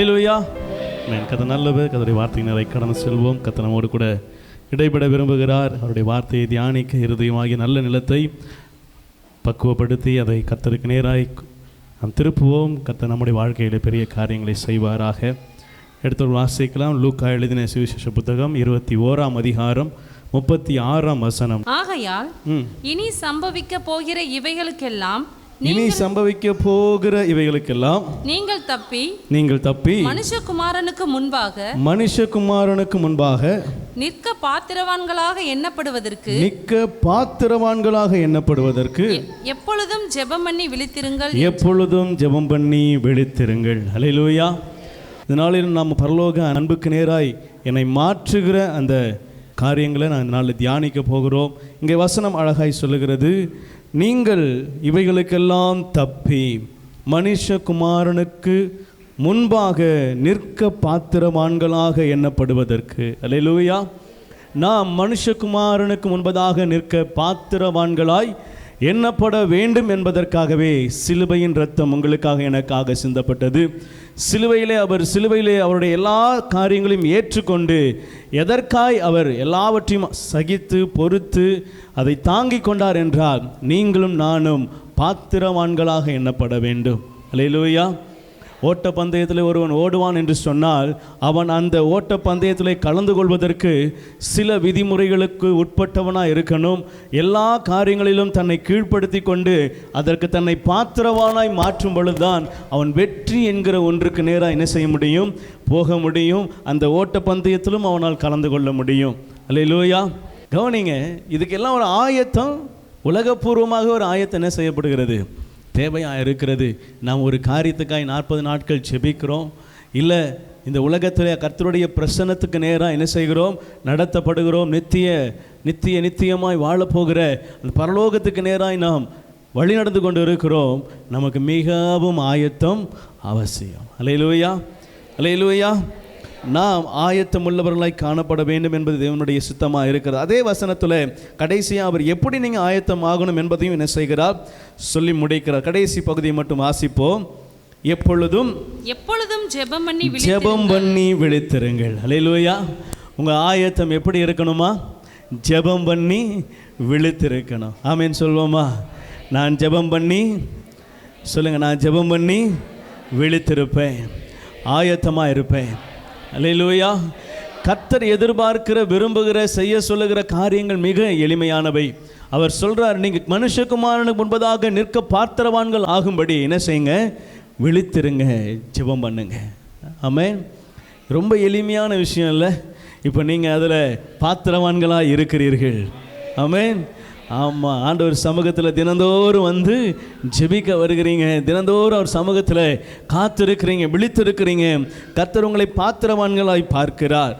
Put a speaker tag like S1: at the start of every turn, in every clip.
S1: அல்லேலூயா. கர்த்தர் நல்லவர். கர்த்தருடைய வார்த்தை நிறைய கடந்து செல்வோம். கர்த்தர் நம்மோடு கூட இடைபெற விரும்புகிறார். அவருடைய வார்த்தையை தியானிக்க இருதயமாகிய நல்ல நிலத்தை பக்குவப்படுத்தி அதை கர்த்தருக்கு நேராய் நாம் திருப்புவோம். கர்த்தர் நம்முடைய வாழ்க்கையில் பெரிய காரியங்களை செய்வாராக. எடுத்து வாசிக்கலாம். லூக்கா எழுதின சுவிசேஷ புத்தகம் 21ஆம் அதிகாரம் 36ஆம் வசனம்.
S2: ஆகையால் இனி சம்பவிக்க போகிற இவைகளுக்கெல்லாம் நீங்கள் தப்பி மனுஷகுமாரனுக்கு முன்பாக நிற்க பாத்திரவான்களாக எண்ணப்படுவதற்கு எப்பொழுதும் ஜெபம் பண்ணி விழித்திருங்கள்.
S1: அல்லேலூயா. இதனால நாம் பரலோக அன்புக்கு நேராய் என்னை மாற்றுகிற அந்த காரியங்களை நான் இதனால் தியானிக்க போகிறோம். இங்கே வசனம் அழகாய் சொல்லுகிறது, நீங்கள் இவைகளுக்கெல்லாம் தப்பி மனுஷகுமாரனுக்கு முன்பாக நிற்க பாத்திரவான்களாக எண்ணப்படுவதற்கு. அல்லேலூயா. நாம் மனுஷகுமாரனுக்கு முன்பதாக நிற்க பாத்திரவான்களாய் எண்ணப்பட வேண்டும் என்பதற்காகவே சிலுவையின் இரத்தம் உங்களுக்காக எனக்காக சிந்தப்பட்டது. சிலுவையிலே அவருடைய எல்லா காரியங்களையும் ஏற்றுக்கொண்டு எதற்காய் அவர் எல்லாவற்றையும் சகித்து பொறுத்து அதை தாங்கிக் கொண்டார் என்றால் நீங்களும் நானும் பாத்திரவான்களாக எண்ணப்பட வேண்டும். அல்லேலூயா. ஓட்ட பந்தயத்தில் ஒருவன் ஓடுவான் என்று சொன்னால் அவன் அந்த ஓட்ட பந்தயத்தில் கலந்து கொள்வதற்கு சில விதிமுறைகளுக்கு உட்பட்டவனாக இருக்கணும். எல்லா காரியங்களிலும் தன்னை கீழ்ப்படுத்தி கொண்டு அதற்கு தன்னை பாத்திரவானாய் மாற்றும் பொழுதுதான் அவன் வெற்றி என்கிற ஒன்றுக்கு நேராக என்ன செய்ய முடியும், போக முடியும். அந்த ஓட்ட பந்தயத்திலும் அவனால் கலந்து கொள்ள முடியும். அல்லேலூயா. கவனிங்க, இதுக்கெல்லாம் ஒரு ஆயத்தம், உலகப்பூர்வமாக ஒரு ஆயத்தம் என்ன செய்யப்படுகிறது, தேவையாக இருக்கிறது. நாம் ஒரு காரியத்துக்காய் 40 நாட்கள் ஜெபிக்கிறோம். இல்லை, இந்த உலகத்தில் கர்த்தருடைய பிரசன்னத்துக்கு நேராக என்ன செய்கிறோம், நடத்தப்படுகிறோம். நித்தியமாய் வாழப்போகிற அந்த பரலோகத்துக்கு நேராய் நாம் வழி நடந்து கொண்டு இருக்கிறோம். நமக்கு மிகவும் ஆயத்தம் அவசியம். அல்லேலூயா. அல்லேலூயா. நாம் ஆயத்தம் உள்ளவர்களாய் காணப்பட வேண்டும் என்பது தேவனுடைய சித்தமாக இருக்கிறது. அதே வசனத்தில் கடைசியாக அவர் எப்படி நீங்கள் ஆயத்தம் ஆகணும் என்பதையும் என்ன செய்கிறார், சொல்லி முடிக்கிறார். கடைசி பகுதியை மட்டும் வாசிப்போம். எப்பொழுதும் ஜெபம் பண்ணி விழித்திருங்கள். அல்லேலூயா. உங்கள் ஆயத்தம் எப்படி இருக்கணுமா, ஜெபம் பண்ணி விழித்திருக்கணும். ஆமேன் சொல்வோமா? நான் ஜெபம் பண்ணி சொல்லுங்கள், நான் ஜெபம் பண்ணி விழித்திருப்பேன், ஆயத்தமாக இருப்பேன். அல்லேலூயா. கர்த்தர் எதிர்பார்க்கிற, விரும்புகிற, செய்ய சொல்லுகிற காரியங்கள் மிக எளிமையானவை. அவர் சொல்றார், நீங்கள் மனுஷகுமாரனுக்கு முன்பதாக நிற்க பாத்திரவான்கள் ஆகும்படி என்ன செய்யுங்க, விழித்திருங்க, ஜெபம் பண்ணுங்க. ஆமென். ரொம்ப எளிமையான விஷயம் இல்லை. இப்போ நீங்கள் அதில் பாத்திரவான்களாக இருக்கிறீர்கள். ஆமென். ஆமாம், ஆண்டவர் சமூகத்தில் தினந்தோறும் வந்து ஜெபிக்க வருகிறீங்க, தினந்தோறும் அவர் சமூகத்தில் காத்திருக்கிறீங்க, விழித்திருக்கிறீங்க. கர்த்தர் உங்களை பாத்திரவான்களாய் பார்க்கிறார்.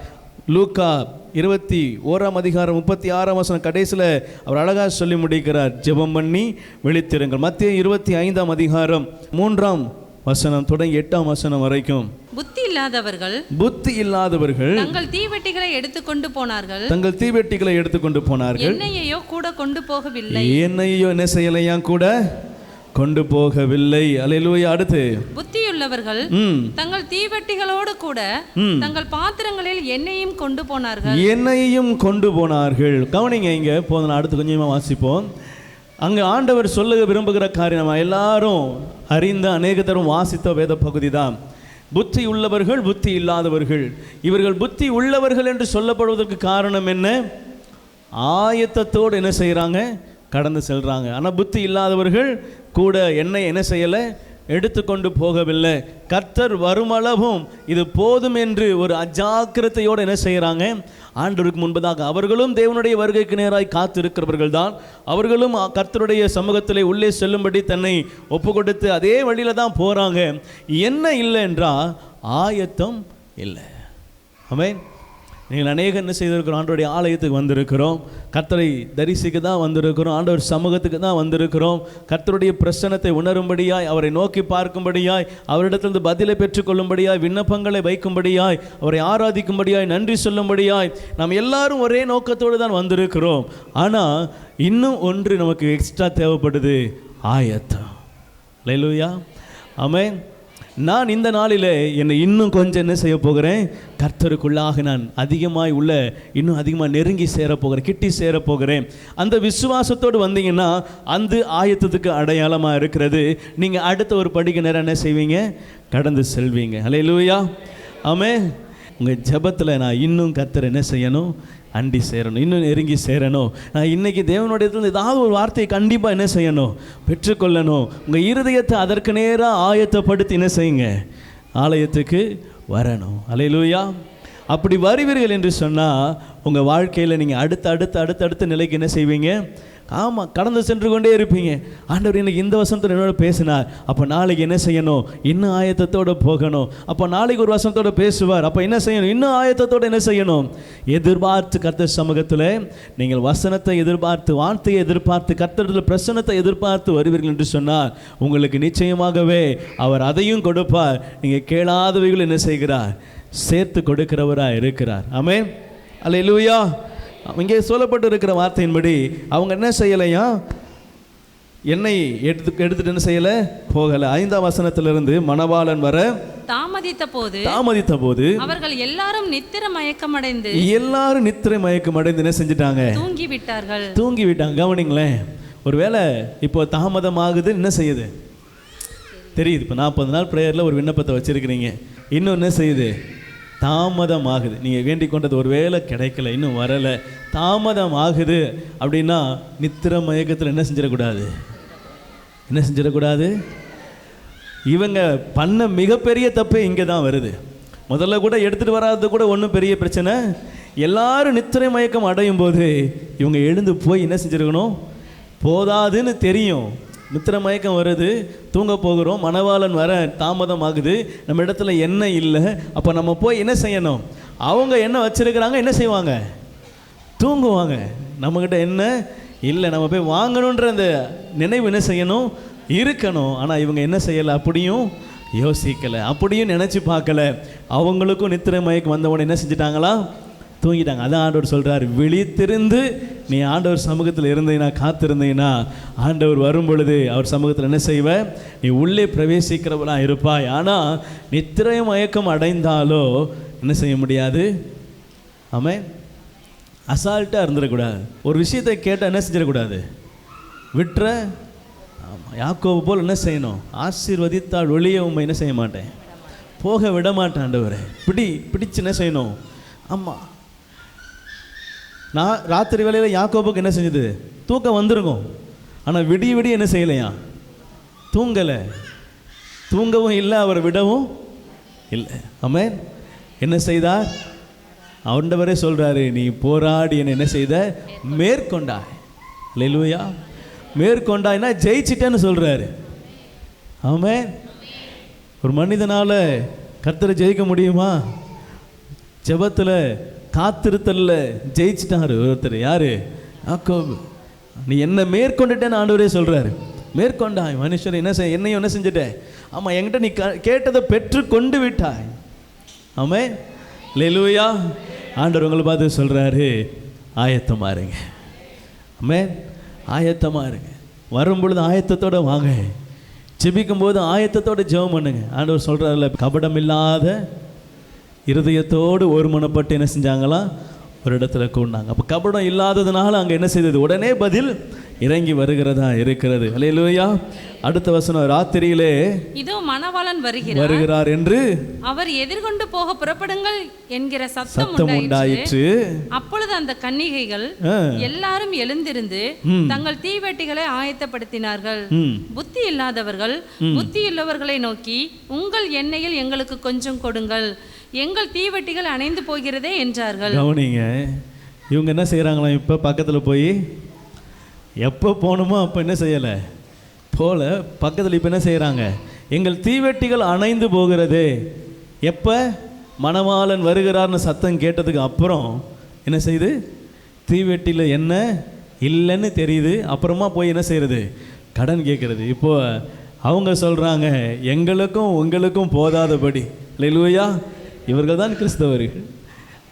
S1: லூக்கா 21ஆம் அதிகாரம் 36ஆம் வசனம் கடைசியில் அவர் அழகாக சொல்லி முடிக்கிறார், ஜெபம் பண்ணி விழித்திருங்கள். மத்தேயு 25ஆம் அதிகாரம் 3ஆம் வசனம் தொடங்கி 8ஆம் வசனம் வரைக்கும்,
S2: புத்தி இல்லாதவர்கள் தங்கள் தீவெட்டிகளை எடுத்துக்கொண்டு போனார்கள். என்னையோ கூட கொண்டு போகவில்லை.
S1: என்னையோ என்ன செய்யலையா, கூட கொண்டு போகவில்லை. அல்லேலூயா. அடுத்து,
S2: புத்தியுள்ளவர்கள் தங்கள் தீவெட்டிகளோடு கூட தங்கள் பாத்திரங்களில் எண்ணெயும் கொண்டு போனார்கள். கவனிங்க, இங்க போதும். அடுத்து கொஞ்சமா வாசிப்போம். அங்கே ஆண்டவர் சொல்ல விரும்புகிற காரியம் நம்ம எல்லாரும் அறிந்த, அநேக தரம் வாசித்த வேத பகுதி தான். புத்தி உள்ளவர்கள், புத்தி இல்லாதவர்கள். இவர்கள் புத்தி உள்ளவர்கள் என்று சொல்லப்படுவதற்கு காரணம் என்ன, ஆயத்தத்தோடு என்ன செய்கிறாங்க, கடந்து செல்கிறாங்க. ஆனால் புத்தி இல்லாதவர்கள் கூட என்ன செய்யலை, எடுத்துக்கொண்டு போகவில்லை. கர்த்தர் வருமளவும் இது போதும் என்று ஒரு அஜாக்கிரதையோடு என்ன செய்கிறாங்க, ஆண்டவருக்கு முன்பதாக அவர்களும் தேவனுடைய வருகைக்கு நேராய் காத்திருக்கிறவர்கள் தான். அவர்களும் கர்த்தருடைய சமூகத்தில் உள்ளே செல்லும்படி தன்னை ஒப்பு கொடுத்து அதே வழியில் தான் போகிறாங்க. என்ன இல்லை என்றால் ஆயத்தம் இல்லை. ஆமென். நீங்கள் அநேக என்ன செய்திருக்கிறோம், ஆண்டவருடைய ஆலயத்துக்கு வந்திருக்கிறோம், கர்த்தரை தரிசிக்க தான் வந்திருக்கிறோம், ஆண்டவர் சமூகத்துக்கு தான் வந்திருக்கிறோம். கர்த்தருடைய பிரசன்னத்தை உணரும்படியாய், அவரை நோக்கி பார்க்கும்படியாய், அவரிடத்திலிருந்து பதிலை பெற்றுக்கொள்ளும்படியாய், விண்ணப்பங்களை வைக்கும்படியாய், அவரை ஆராதிக்கும்படியாய், நன்றி சொல்லும்படியாய் நாம் எல்லாரும் ஒரே நோக்கத்தோடு தான் வந்திருக்கிறோம். ஆனால் இன்னும் ஒன்று நமக்கு எக்ஸ்ட்ரா தேவைப்படுது, ஆயத்தம். அல்லேலூயா. ஆமென்.
S1: நான் இந்த நாளிலே என்னை இன்னும் கொஞ்சம் என்ன செய்ய போகிறேன், கர்த்தருக்குள்ளாக நான் அதிகமாய் உள்ள இன்னும் அதிகமாக நெருங்கி சேரப்போகிறேன், கிட்டி சேரப்போகிறேன். அந்த விசுவாசத்தோடு வந்தீங்கன்னா அந்த ஆயத்தத்துக்கு அடையாளமாக இருக்கிறது. நீங்கள் அடுத்த ஒரு படிக்கு நேரம் என்ன செய்வீங்க, கடந்து செல்வீங்க. அல்லேலூயா, ஆமென். உங்கள் ஜெபத்தில் நான் இன்னும் கர்த்தர் என்ன செய்யணும், அண்டி சேரணும், இன்னும் நெருங்கி சேரணும். நான் இன்றைக்கி தேவனுடைய இடத்துல ஏதாவது ஒரு வார்த்தையை கண்டிப்பாக என்ன செய்யணும், பெற்றுக்கொள்ளணும். உங்கள் இருதயத்தை அதற்கு நேராக ஆயத்தப்படுத்தி என்ன செய்யுங்க, ஆலயத்துக்கு வரணும். அல்லேலூயா. அப்படி வருவீர்கள் என்று சொன்னால் உங்கள் வாழ்க்கையில் நீங்கள் அடுத்த நிலைக்கு என்ன செய்வீங்க, ஆமாம், கடந்து சென்று கொண்டே இருப்பீங்க. ஆண்டவர் இன்னைக்கு இந்த வசனத்தோடு என்னோட பேசினார், அப்போ நாளைக்கு என்ன செய்யணும், இன்னும் ஆயத்தத்தோடு போகணும். அப்போ நாளைக்கு ஒரு வசனத்தோடு பேசுவார், அப்போ என்ன செய்யணும், இன்னும் ஆயத்தத்தோடு என்ன செய்யணும், எதிர்பார்த்து கர்த்தர் சமூகத்தில் நீங்கள் வசனத்தை எதிர்பார்த்து, வார்த்தையை எதிர்பார்த்து, கர்த்தரிடத்தில் பிரசன்னத்தை எதிர்பார்த்து வருவீர்கள் என்று சொன்னால் உங்களுக்கு நிச்சயமாகவே அவர் அதையும் கொடுப்பார். நீங்கள் கேளாதவைகள் என்ன செய்கிறார், சேர்த்து கொடுக்கிறவராக இருக்கிறார். ஆமென், அல்லேலூயா. இங்கே சொல்லப்பட்டு இருக்கிற வார்த்தையின்படி அவங்க என்ன செய்யலையா, எண்ணெய் எடுத்துட்டு என்ன செய்யல, போகல. 5ஆம் வசனத்திலிருந்து மணவாளன் வர
S3: தாமதித்த போது அவர்கள் எல்லாரும் நித்திரை மயக்கமடைந்து என்ன செஞ்சிட்டாங்க, தூங்கி விட்டாங்க. கவனிங்களேன், ஒருவேளை இப்போ தாமதம் ஆகுது, என்ன செய்யுது தெரியுது. இப்போ 40 நாள் பிரேயரில் ஒரு விண்ணப்பத்தை வச்சிருக்கிறீங்க, இன்னும் என்ன செய்யுது, தாமதம் ஆகுது. நீங்கள் வேண்டிக் கொண்டது ஒரு வேளை கிடைக்கல, இன்னும் வரலை, தாமதம் ஆகுது அப்படின்னா நித்திர மயக்கத்தில் என்ன செஞ்சிடக்கூடாது. இவங்க பண்ண மிகப்பெரிய தப்பு இங்கே தான் வருது. முதல்ல கூட எடுத்துகிட்டு வராது கூட ஒன்றும் பெரிய பிரச்சனை. எல்லாரும் நித்திரை மயக்கம் அடையும் போது இவங்க எழுந்து போய் என்ன செஞ்சுருக்கணும், போதாதுன்னு தெரியும், நித்திர மயக்கம் வருது, தூங்க போகிறோம், மணவாளன் வர தாமதம் ஆகுது, நம்ம இடத்துல எண்ணெய் இல்லை, அப்போ நம்ம போய் என்ன செய்யணும், அவங்க என்ன வச்சுருக்கிறாங்க, என்ன செய்வாங்க, தூங்குவாங்க. நம்மக்கிட்ட என்ன இல்லை, நம்ம போய் வாங்கணுன்ற அந்த நினைவு என்ன செய்யணும், இருக்கணும். ஆனால் இவங்க என்ன செய்யலை, அப்படியும் யோசிக்கலை, அப்படியும் நினச்சி பார்க்கல. அவங்களுக்கும் நித்திரை மயக்கம் வந்தவொடனே என்ன செஞ்சிட்டாங்களா, தூங்கிட்டாங்க. அதான் ஆண்டவர் சொல்கிறார், விழித்திருந்து நீ ஆண்டவர் சமூகத்தில் இருந்தீங்கன்னா, காத்திருந்தீங்கன்னா, ஆண்டவர் வரும் பொழுது அவர் சமூகத்தில் என்ன செய்வ, நீ உள்ளே பிரவேசிக்கிறவளாக இருப்பாய். ஆனால் நித்திரை மயக்கம் அடைந்தாலோ என்ன செய்ய முடியாது. ஆமென். அசால்ட்டாக இருந்துடக்கூடாது. ஒரு விஷயத்தை கேட்டால் என்ன செஞ்சிடக்கூடாது, விட்டுற. ஆமாம், யாக்கோபு போல் என்ன செய்யணும், ஆசீர்வதித்தால் ஒளிய உண்மை என்ன செய்ய மாட்டேன், போக விட மாட்டேன் ஆண்டவரே, பிடிச்சு என்ன செய்யணும். ஆமாம், நான் ராத்திரி வேளையில் யாக்கோபுக்கு என்ன செஞ்சது, தூக்கம் வந்துருக்கும். ஆனால் விடிய என்ன செய்யலையா, தூங்கலை, தூங்கவும் இல்லை, அவரை விடவும் இல்லை. ஆமென். என்ன செய்தார், ஆண்டவரே சொல்கிறாரு, நீ போராடி என்ன செய்த, மேற்கொண்டாய். அல்லேலூயா. மேற்கொண்டாய்னா ஜெயிச்சிட்டேன்னு சொல்கிறாரு. ஆமென். ஒரு மனிதனால் கர்த்தரை ஜெயிக்க முடியுமா? ஜெபத்தில் காத்திருத்தல்ல ஜெயிச்சிட்டாரு ஒருத்தர். யாரு? யாக்கோபு. நீ என்ன மேற்கொண்டுட்டேன்னு ஆண்டவரே சொல்கிறாரு. மேற்கொண்டாய் மனுஷர், என்ன செய்ய, என்னையும் என்ன செஞ்சுட்டேன். ஆமாம், என்கிட்ட நீ கேட்டதை பெற்று கொண்டு விட்டாய். ஆமென். அல்லேலூயா. ஆண்டவர் உங்களை பார்த்து சொல்கிறாரு, ஆயத்தமாக இருங்க. ஆமென். ஆயத்தமாக இருங்க. வரும் பொழுது ஆயத்தத்தோடு வாங்க, ஜெபிக்கும் போது ஆயத்தத்தோடு ஜெபம் பண்ணுங்க. ஆண்டவர் சொல்கிறாருல, கபடம் இல்லாத இருதயத்தோடு ஒருமனப்பட்டு என்ன செஞ்சாங்களாம், ஒரு இடத்துல கூண்டாங்க. அப்போ கபடம் இல்லாததுனால அங்கே என்ன செய்தது, உடனே பதில் இறங்கி வருகிறதா இருக்கிறது. அல்லேலூயா. அடுத்த வசனம், ராத்திரியிலே இதோ மணவாளன் வருகிறார்
S1: என்று
S3: அவர் எதிர்கொண்டு போக புறப்படுங்கள் என்கிற சத்தம் உண்டாயிற்று. அப்பொழுது அந்த கன்னிகைகள் எல்லாரும் எழுந்திருந்து தங்கள் தீவெட்டிகளை ஆயத்தப்படுத்தினார்கள். புத்தி இல்லாதவர்கள் புத்தியுள்ளவர்களை நோக்கி, உங்கள் எண்ணெயில் எங்களுக்கு கொஞ்சம் கொடுங்கள், எங்கள் தீவெட்டிகள் அணைந்து போகிறதே என்றார்கள்.
S1: கவனிங்க, இவங்க என்ன செய்கிறாங்களாம், இப்போ பக்கத்தில் போய் எப்போ போகணுமோ அப்போ என்ன செய்யலை, போல பக்கத்தில் இப்போ என்ன செய்கிறாங்க, எங்கள் தீவெட்டிகள் அணைந்து போகிறதே. எப்போ மணவாளன் வருகிறார்னு சத்தம் கேட்டதுக்கு அப்புறம் என்ன செய்யுது, தீவெட்டியில் என்ன இல்லைன்னு தெரியுது. அப்புறமா போய் என்ன செய்கிறது, கடன் கேட்குறது. இப்போது அவங்க சொல்கிறாங்க, எங்களுக்கும் உங்களுக்கும் போதாதபடி. அல்லேலூயா. இவர்கள் தான் கிறிஸ்தவர்கள்.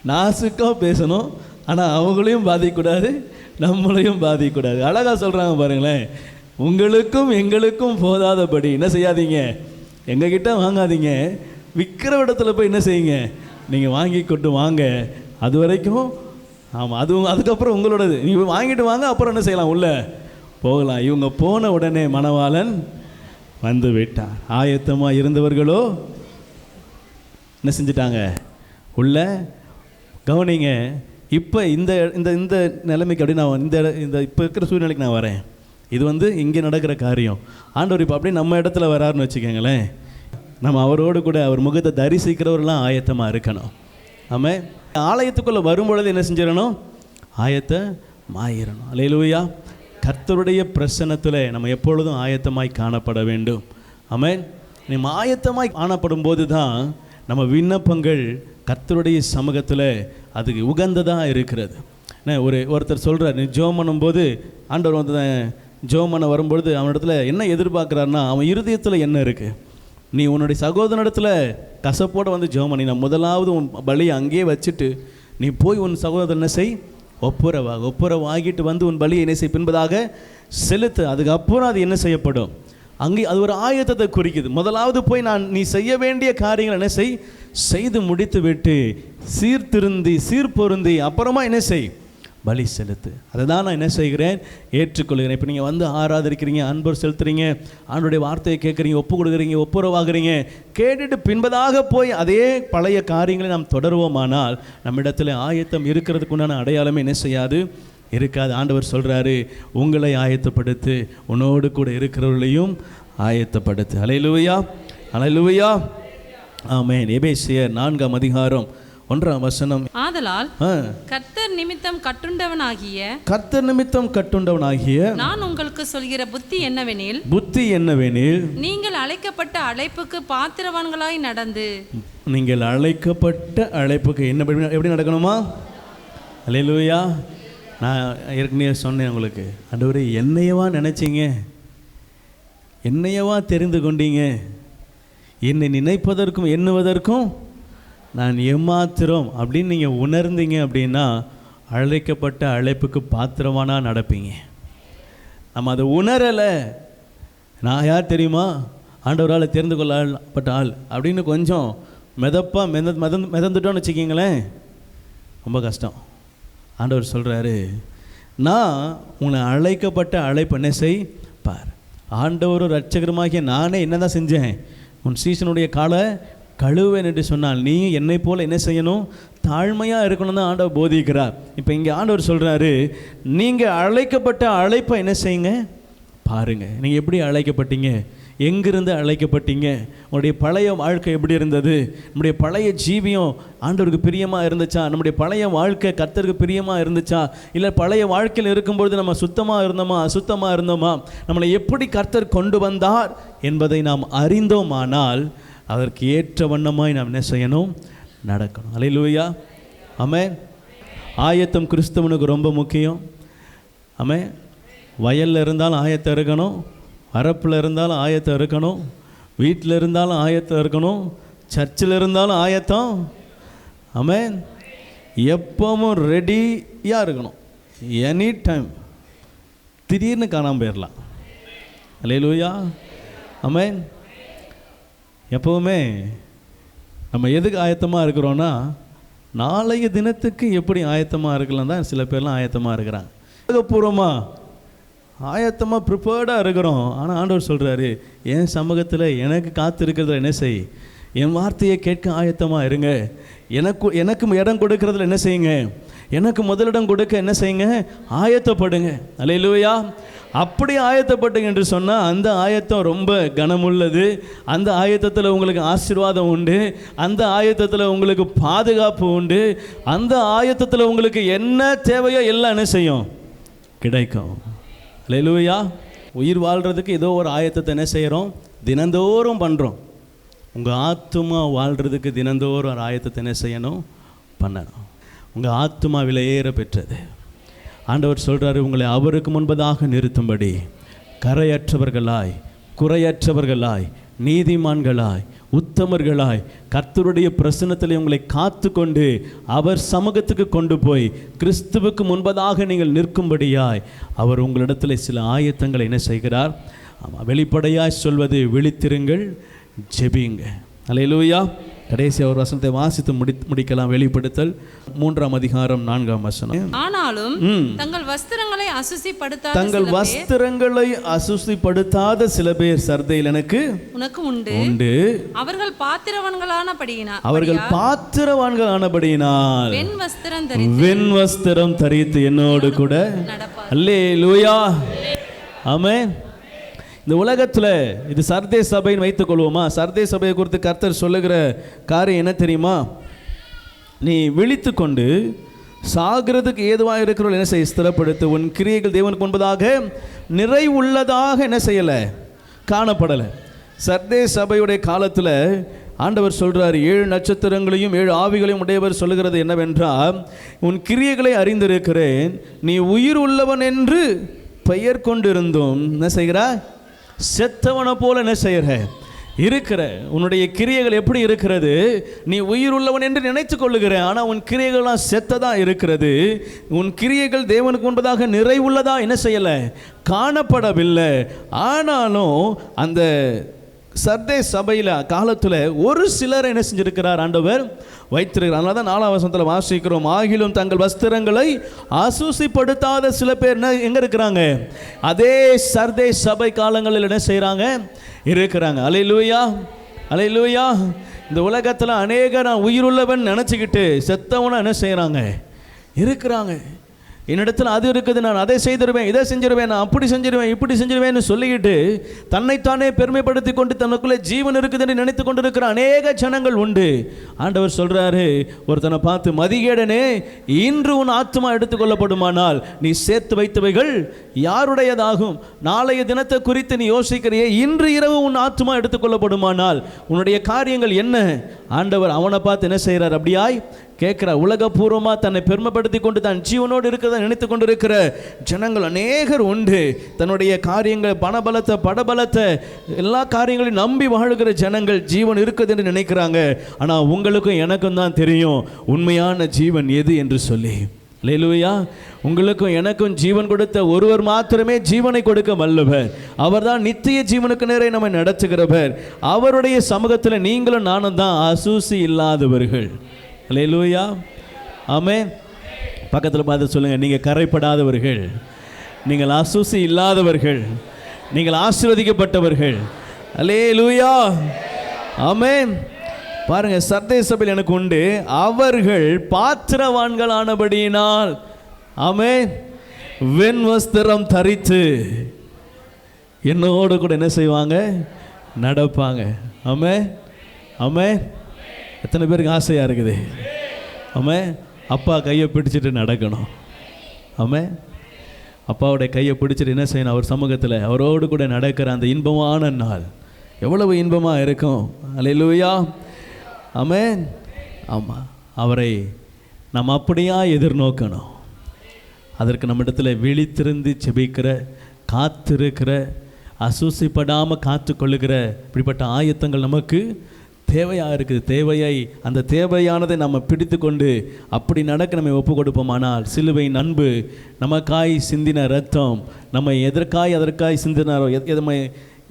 S1: நாசுக்காக பேசணும், ஆனால் அவங்களையும் பாதிக்கக்கூடாது, நம்மளையும் பாதிக்கக்கூடாது. அழகாக சொல்கிறாங்க பாருங்களேன், உங்களுக்கும் எங்களுக்கும் போதாதபடி என்ன செய்யாதீங்க,
S3: எங்ககிட்ட வாங்காதீங்க, விற்கிற இடத்துல போய் என்ன செய்யுங்க, நீங்கள் வாங்கி கொண்டு வாங்க. அது வரைக்கும் ஆமாம், அதுக்கப்புறம் உங்களோடது. நீங்கள் வாங்கிட்டு வாங்க, அப்புறம் என்ன செய்யலாம், உள்ளே போகலாம். இவங்க போன உடனே மணவாளன் வந்து விட்டார். ஆயத்தமாக இருந்தவர்களோ என்ன செஞ்சிட்டாங்க, உள்ள. கவனிங்க, இப்போ இந்த இந்த இந்த நிலைமைக்கு அப்படி நான் இந்த இப்போ இருக்கிற சூழ்நிலைக்கு நான் வரேன். இது இங்கே நடக்கிற காரியம். ஆண்டவர் இப்போ அப்படியே நம்ம இடத்துல வராருன்னு வச்சுக்கோங்களேன். நம்ம அவரோடு கூட அவர் முகத்தை தரிசிக்கிறவரெல்லாம் ஆயத்தமாக இருக்கணும். ஆமாம், ஆலயத்துக்குள்ளே வரும்பொழுது என்ன செஞ்சிடணும், ஆயத்தமாயிரணும். அல்லேலூயா. கர்த்தருடைய பிரசன்னத்தில் நம்ம எப்பொழுதும் ஆயத்தமாய் காணப்பட வேண்டும். ஆமென். நம்ம ஆயத்தமாய் காணப்படும் போது தான் நம்ம விண்ணப்பங்கள் கர்த்தருடைய சமூகத்தில் அதுக்கு உகந்ததாக இருக்கிறது. ஒருத்தர் சொல்கிறார், நீ ஜெபம் பண்ணும்போது ஆண்டவர் ஜெபம் பண்ண வரும்பொழுது அவனிடத்துல என்ன எதிர்பார்க்குறாருன்னா, அவன் இருதயத்தில் என்ன இருக்குது. நீ உன்னுடைய சகோதரனிடத்தில் கசப்போடு ஜெபம் பண்ணி, நான் முதலாவது உன் பலியை அங்கேயே வச்சுட்டு நீ போய் உன் சகோதரன் என்ன செய், ஒப்புரவாகிட்டு உன் பலியை என்ன செய், பின்பதாக செலுத்து. அதுக்கப்புறம் அது என்ன செய்யப்படும், அங்கே அது ஒரு ஆயத்தத்தை குறிக்குது. முதலாவது போய் நீ செய்ய வேண்டிய காரியங்கள் என்ன செய்து முடித்து விட்டு சீர்திருந்தி சீர்பொருந்தி அப்புறமா என்ன செய், பலி செலுத்து. அதை தான் நான் என்ன செய்கிறேன், ஏற்றுக்கொள்கிறேன். இப்போ நீங்கள் ஆராதிக்கிறீங்க, அன்பர் செலுத்துறீங்க, ஆண்டோடைய வார்த்தையை கேட்குறீங்க, ஒப்பு கொடுக்குறீங்க, ஒப்புரவாகிறீங்க, கேட்டுட்டு பின்பதாக போய் அதே பழைய காரியங்களை நாம் தொடருவோமானால் நம்மிடத்தில் ஆயத்தம் இருக்கிறதுக்கு உண்டான அடையாளமே என்ன செய்யாது, இருக்காது. ஆண்டவர் சொல்கிறாரு, உங்களை ஆயத்தப்படுத்து, உன்னோடு கூட இருக்கிறவர்களையும் ஆயத்தப்படுத்து. அல்லேலூயா, அல்லேலூயா, ஆமென். எபேசியர் 4:1
S4: ஆதலால் கர்த்தர் நிமித்தம் கட்டுண்டவனாகிய நான் உங்களுக்கு சொல்கிற புத்தி என்னவெனில் நீங்கள் அழைக்கப்பட்ட அழைப்புக்கு பாத்திரவான்களாய் நடந்து.
S3: நீங்கள் அழைக்கப்பட்ட அழைப்புக்கு எப்படி நடக்கணுமா? அல்லேலூயா. நான் ஏற்கனவே சொன்னேன் உங்களுக்கு, ஆண்டவரே என்னையவா நினைச்சிங்க, என்னையவா தெரிந்து கொண்டீங்க, என்னை நினைப்பதற்கும் எண்ணுவதற்கும் நான் ஏமாத்திரம் அப்படின்னு நீங்கள் உணர்ந்தீங்க அப்படின்னா அழைக்கப்பட்ட அழைப்புக்கு பாத்திரமானா நடப்பீங்க. நம்ம அதை உணரலை, நான் யார் தெரியுமா, ஆண்டவரால் தெரிந்து கொள்ளப்பட்ட ஆள் அப்படின்னு கொஞ்சம் மிதந்துட்டோன்னு வச்சுக்கிங்களேன், ரொம்ப கஷ்டம். ஆண்டவர் சொல்கிறாரு, நான் உன்னை அழைக்கப்பட்ட அழைப்பு என்ன செய் பார். ஆண்டவரும் ரட்சகருமாகிய நானே என்ன தான் செஞ்சேன், உன் சீசனுடைய காலை கழுவேன் என்று சொன்னால் நீ என்னை போல் என்ன செய்யணும், தாழ்மையாக இருக்கணும் தான் ஆண்டவர் போதிக்கிறார். இப்போ இங்கே ஆண்டவர் சொல்கிறாரு, நீங்கள் அழைக்கப்பட்ட அழைப்பை என்ன செய்யுங்க பாருங்கள். நீங்கள் எப்படி அழைக்கப்பட்டீங்க, எங்கிருந்து அழைக்கப்பட்டீங்க, உங்களுடைய பழைய வாழ்க்கை எப்படி இருந்தது, நம்முடைய பழைய ஜீவியம் ஆண்டவருக்கு பிரியமாக இருந்துச்சா, நம்முடைய பழைய வாழ்க்கை கர்த்தருக்கு பிரியமாக இருந்துச்சா, இல்லை பழைய வாழ்க்கையில் இருக்கும்பொழுது நம்ம சுத்தமாக இருந்தோமா அசுத்தமாக இருந்தோமா, நம்மளை எப்படி கர்த்தர் கொண்டு வந்தார் என்பதை நாம் அறிந்தோமானால் அதற்கு ஏற்ற வண்ணமாய் நாம் என்ன செய்யணும், நடக்கணும். அல்லேலூயா, ஆமென். ஆயத்தம் கிறிஸ்தவனுக்கு ரொம்ப முக்கியம். ஆமென். வயலில் இருந்தாலும் ஆயத்தம் இருக்கணும், அரப்பில் இருந்தாலும் ஆயத்தம் இருக்கணும், வீட்டில் இருந்தாலும் ஆயத்தம் இருக்கணும், சர்ச்சில் இருந்தாலும் ஆயத்தம். ஆமென். எப்பவும் ரெடியாக இருக்கணும், எனி டைம். திடீர்னு காணாமல் போயிடலாம். அல்லேலூயா, ஆமென். எப்போவுமே நம்ம எதுக்கு ஆயத்தமாக இருக்கிறோன்னா, நாளைய தினத்துக்கு எப்படி ஆயத்தமாக இருக்கலாம் தான் சில பேர்லாம் ஆயத்தமாக இருக்கிறாங்க. பூர்வமாக ஆயத்தமாக ப்ரிப்பேர்டாக இருக்கிறோம். ஆனால் ஆண்டவர் சொல்கிறாரு, என் சமூகத்தில் எனக்கு காத்திருக்கிறதுல என்ன செய், என் வார்த்தையை கேட்க ஆயத்தமாக இருங்க, எனக்கு இடம் கொடுக்கறதுல என்ன செய்யுங்க, எனக்கு முதலிடம் கொடுக்க என்ன செய்யுங்க, ஆயத்தப்படுங்க. அல்லேலூயா. அப்படி ஆயத்தப்பட்டுங்க என்று சொன்னால் அந்த ஆயத்தம் ரொம்ப கனமுள்ளது, அந்த ஆயத்தத்தில் உங்களுக்கு ஆசீர்வாதம் உண்டு, அந்த ஆயத்தத்தில் உங்களுக்கு பாதுகாப்பு உண்டு, அந்த ஆயத்தத்தில் உங்களுக்கு என்ன தேவையோ எல்லாம் என்ன செய்யும், கிடைக்கும். அல்லேலூயா. உயிர் வாழ்கிறதுக்கு ஏதோ ஒரு ஆயத்தத்தை என்ன செய்கிறோம், தினந்தோறும் பண்ணுறோம். உங்கள் ஆத்துமா வாழ்கிறதுக்கு தினந்தோறும் ஒரு ஆயத்தத்தை என்ன செய்யணும், பண்ணணும். உங்கள் ஆத்துமா விலையேற பெற்றது. ஆண்டவர் சொல்கிறாரு, உங்களை அவருக்கு முன்பதாக நிறுத்தும்படி கரையற்றவர்களாய் குறையற்றவர்களாய் நீதிமான்களாய் உத்தமர்களாய் கர்த்தருடைய பிரசன்னத்தில் உங்களை காத்து கொண்டு அவர் சமூகத்துக்கு கொண்டு போய் கிறிஸ்துவுக்கு முன்பதாக நீங்கள் நிற்கும்படியாய் அவர் உங்களிடத்தில் சில ஆயத்தங்களை என்ன செய்கிறார். வெளிப்படையாய் சொல்வது, விழித்திருங்கள்,
S1: ஜெபிங்க. அல்லேலூயா. கடைசி ஒரு வசனத்தை வாசித்து முடிக்கலாம். வெளிப்படுத்தல் 3ஆம் அதிகாரம் 4ஆம் வசனம்.
S4: ஆனாலும் தங்கள் வஸ்திரங்களை
S1: அசுசிப்படுத்தாத சில பேர் சர்தையில் எனக்கு
S4: உனக்கு உண்டு. அவர்கள் பாத்திரவான்களானபடியினால்
S1: வெண் வஸ்திரம் தரித்து என்னோடு கூட அல்லேலூயா. ஆமென். இந்த உலகத்தில் இது சர்தே சபைன்னு வைத்துக் கொள்வோமா? சர்தே சபையை குறித்து கர்த்தர் சொல்லுகிற காரியம் என்ன தெரியுமா? நீ விழித்து கொண்டு சாகிறதுக்கு ஏதுவாக இருக்கிறவர்கள் என்ன செய்ய? ஸ்திரப்படுத்து. உன் கிரியைகள் தேவனுக்கு முன்பதாக நிறைவுள்ளதாக என்ன செய்யலை? காணப்படலை. சர்தே சபையுடைய காலத்தில் ஆண்டவர் சொல்கிறார், 7 நட்சத்திரங்களையும் 7 ஆவிகளையும் உடையவர் சொல்லுகிறது என்னவென்றால், உன் கிரியைகளை அறிந்திருக்கிறேன், நீ உயிர் உள்ளவன் என்று பெயர் கொண்டிருந்தும் என்ன செய்கிறாய்? செத்தவனை போல என்ன செய்கிற? இருக்கிற. உன்னுடைய கிரியைகள் எப்படி இருக்கிறது? நீ உயிர் உள்ளவன் என்று நினைத்து கொள்ளுகிறேன், ஆனால் உன் கிரியைகள்லாம் செத்ததா இருக்கிறது. உன் கிரியைகள் தேவனுக்கு முன்பதாக நிறைவுள்ளதா என்ன செய்யலை? காணப்படவில்லை. ஆனாலும் அந்த சர்தே சபையில் காலத்தில் ஒரு சிலர் என்ன செஞ்சிருக்கிறார்? ஆண்டவர் வைத்திருக்கிறார். அதனால தான் 4ஆம் வசனத்தில் வாசிக்கிறோம், ஆகிலும் தங்கள் வஸ்திரங்களை அசுசிப்படுத்தாத சில பேர் எங்கே இருக்கிறாங்க? அதே சர்தே சபை காலங்களில் என்ன செய்கிறாங்க? இருக்கிறாங்க. அல்லேலூயா, அல்லேலூயா. இந்த உலகத்தில் அநேகர் நான் உயிருள்ளவன் நினச்சிக்கிட்டு செத்தவனை என்ன செய்கிறாங்க? இருக்கிறாங்க. என்னிடத்தில் அது இருக்குது, நான் அதை செய்திருவேன், இதை செஞ்சிருவேன், நான் அப்படி செஞ்சிருவேன், இப்படி செஞ்சிருவேன்னு சொல்லிக்கிட்டு தன்னைத்தானே பெருமைப்படுத்தி கொண்டு தனக்குள்ளே ஜீவன் இருக்குதுன்னு நினைத்து கொண்டு இருக்கிற அநேக ஜனங்கள் உண்டு. ஆண்டவர் சொல்கிறாரு, ஒருத்தனை பார்த்து, மதிகேடனே, இன்று உன் ஆத்மா எடுத்துக்கொள்ளப்படுமானால் நீ சேர்த்து வைத்தவைகள் யாருடையதாகும்? நாளைய தினத்தை குறித்து நீ யோசிக்கிறியே, இன்று இரவு உன் ஆத்மா எடுத்துக்கொள்ளப்படுமானால் உன்னுடைய காரியங்கள் என்ன? ஆண்டவர் அவனை பார்த்து என்ன செய்கிறார்? அப்படியாய் கேட்குற. உலகபூர்வமாக தன்னை பெருமைப்படுத்தி கொண்டு தான் ஜீவனோடு இருக்கிறத நினைத்து கொண்டு இருக்கிற ஜனங்கள் அநேகர் உண்டு. தன்னுடைய காரியங்கள், பணபலத்தை, படபலத்தை, எல்லா காரியங்களையும் நம்பி வாழுகிற ஜனங்கள் ஜீவன் இருக்குது என்று நினைக்கிறாங்க. ஆனால் உங்களுக்கும் எனக்கும் தான் தெரியும் உண்மையான ஜீவன் எது என்று சொல்லி. அல்லேலூயா. உங்களுக்கும் எனக்கும் ஜீவன் கொடுத்த ஒருவர் மாத்திரமே ஜீவனை கொடுக்க வல்லவர். அவர் தான் நித்திய ஜீவனுக்கு நேரே நம்மை நடத்துகிறவர். அவருடைய சமூகத்தில் நீங்களும் நானும் தான் அசூசி இல்லாதவர்கள். அல்லேலூயா. ஆமென். பக்கத்தில் பார்த்து சொல்லுங்கள், நீங்கள் கரைப்படாதவர்கள், நீங்கள் அசூசி இல்லாதவர்கள், நீங்கள் ஆசீர்வதிக்கப்பட்டவர்கள். அல்லேலூயா. ஆமென். பாருங்க, சர்தே சபையில் எனக்கு உண்டு, அவர்கள் பாத்திரவான்களானபடியினால் ஆமென் வெண் வஸ்திரம் தரித்து என்னோடு கூட என்ன செய்வாங்க? நடப்பாங்க. ஆமென், ஆமென். எத்தனை பேருக்கு ஆசையாக இருக்குது? ஆமென். அப்பா கையை பிடிச்சிட்டு நடக்கணும். ஆமென். அப்பாவுடைய கையை பிடிச்சிட்டு என்ன செய்யணும்? அவர் சமூகத்தில் அவரோடு கூட நடக்கிற அந்த இன்பமான நாள் எவ்வளவு இன்பமாக இருக்கும். அல்லேலூயா. ஆமென். ஆமாம், அவரை நாம் அப்படியா எதிர்நோக்கணும். அதற்கு நம்மிடத்தில் விழித்திருந்து செபிக்கிற, காத்திருக்கிற, அசூசிப்படாமல் காத்து கொள்ளுகிற இப்படிப்பட்ட ஆயத்தங்கள் நமக்கு தேவையாக இருக்குது. தேவையை, அந்த தேவையானதை நம்ம பிடித்து கொண்டு அப்படி நடக்க நம்ம ஒப்பு கொடுப்போமானால், சிலுவையின் அன்பு, நமக்காய் சிந்தின ரத்தம், நம்ம அதற்காய் சிந்தினாரோ,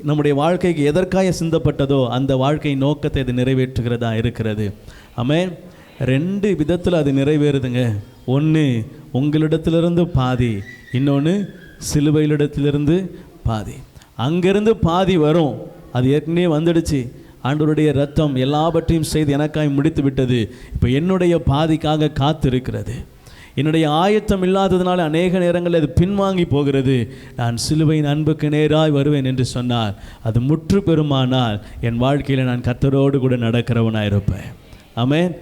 S1: நம்முடைய வாழ்க்கைக்கு எதற்காக சிந்தப்பட்டதோ அந்த வாழ்க்கை நோக்கத்தை அது நிறைவேற்றுகிறதா இருக்கிறது. ஆமென். 2 விதத்தில் அது நிறைவேறுதுங்க. ஒன்று உங்களிடத்திலிருந்து பாதி, இன்னொன்று சிலுவையிலிடத்திலிருந்து பாதி. அங்கேருந்து பாதி வரும், அது ஏற்கனவே வந்துடுச்சு. ஆண்டவருடைய ரத்தம் எல்லாவற்றையும் செய்து எனக்காய் முடித்து விட்டது. இப்போ என்னுடைய பாதிக்காக காத்திருக்கிறது. என்னுடைய ஆயத்தம் இல்லாததுனால அநேக நேரங்களில் அது பின்வாங்கி போகிறது. நான் சிலுவையின் அன்புக்கு நேராய் வருவேன் என்று சொன்னால் அது முற்று பெறுமானால் என் வாழ்க்கையில் நான் கர்த்தரோடு கூட நடக்கிறவனாக இருப்பேன். ஆமென்.